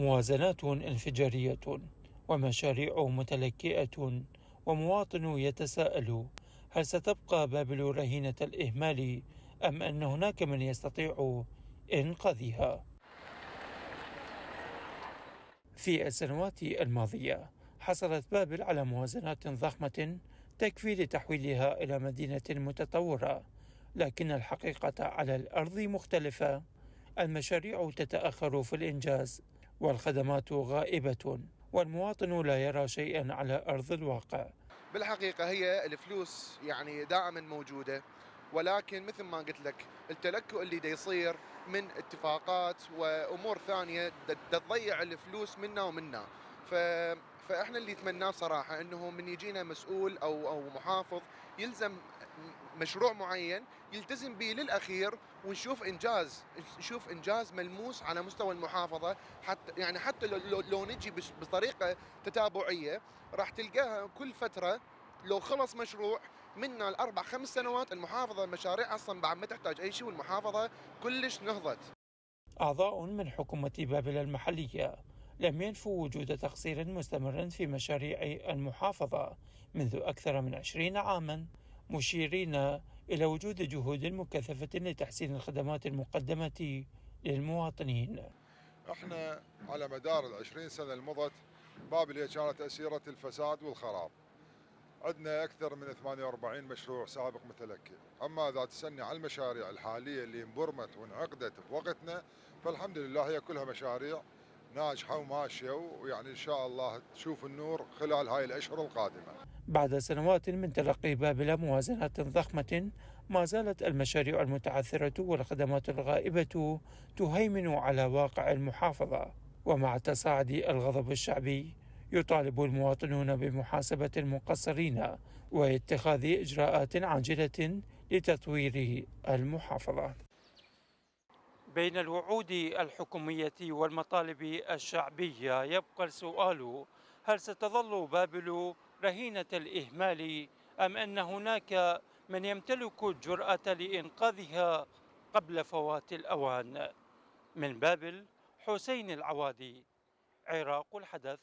موازنات انفجارية ومشاريع متلكئة، ومواطن يتساءل: هل ستبقى بابل رهينة الإهمال أم أن هناك من يستطيع إنقاذها؟ في السنوات الماضية حصلت بابل على موازنات ضخمة تكفي لتحويلها إلى مدينة متطورة، لكن الحقيقة على الأرض مختلفة. المشاريع تتأخر في الإنجاز، والخدمات غائبة، والمواطن لا يرى شيئا على أرض الواقع. بالحقيقة هي الفلوس يعني دائما موجودة، ولكن مثل ما قلت لك التلكؤ اللي دا يصير من اتفاقات وامور ثانيه تضيع الفلوس منا ومنا. ف... فاحنا اللي نتمناه صراحه انه من يجينا مسؤول او محافظ يلزم مشروع معين يلتزم به للاخير، ونشوف انجاز ملموس على مستوى المحافظه. حتى لو نجي بطريقه تتابعيه راح تلقاها كل فتره. لو خلص مشروع منا الاربع خمس سنوات المحافظه مشاريع اصلا بعد ما تحتاج اي شيء، والمحافظه كلش نهضت. أعضاء من حكومة بابل المحلية لم ينفوا وجود تقصير مستمر في مشاريع المحافظة منذ أكثر من 20 عاما، مشيرين إلى وجود جهود مكثفة لتحسين الخدمات المقدمة للمواطنين. احنا على مدار ال20 سنة المضت بابل هي كانت أسيرة الفساد والخراب. عندنا أكثر من 48 مشروع سابق متلكئ، أما إذا تسألني على المشاريع الحالية اللي انبرمت وانعقدت بوقتنا فالحمد لله هي كلها مشاريع ناجحة وماشية، ويعني إن شاء الله تشوف النور خلال هاي الأشهر القادمة. بعد سنوات من تلقي بابل موازنات ضخمة، ما زالت المشاريع المتعثرة والخدمات الغائبة تهيمن على واقع المحافظة. ومع تصاعد الغضب الشعبي يطالب المواطنون بمحاسبة المقصرين واتخاذ إجراءات عاجلة لتطوير المحافظة. بين الوعود الحكومية والمطالب الشعبية يبقى السؤال: هل ستظل بابل رهينة الإهمال أم أن هناك من يمتلك الجرأة لإنقاذها قبل فوات الأوان؟ من بابل، حسين العوادي، عراق الحدث.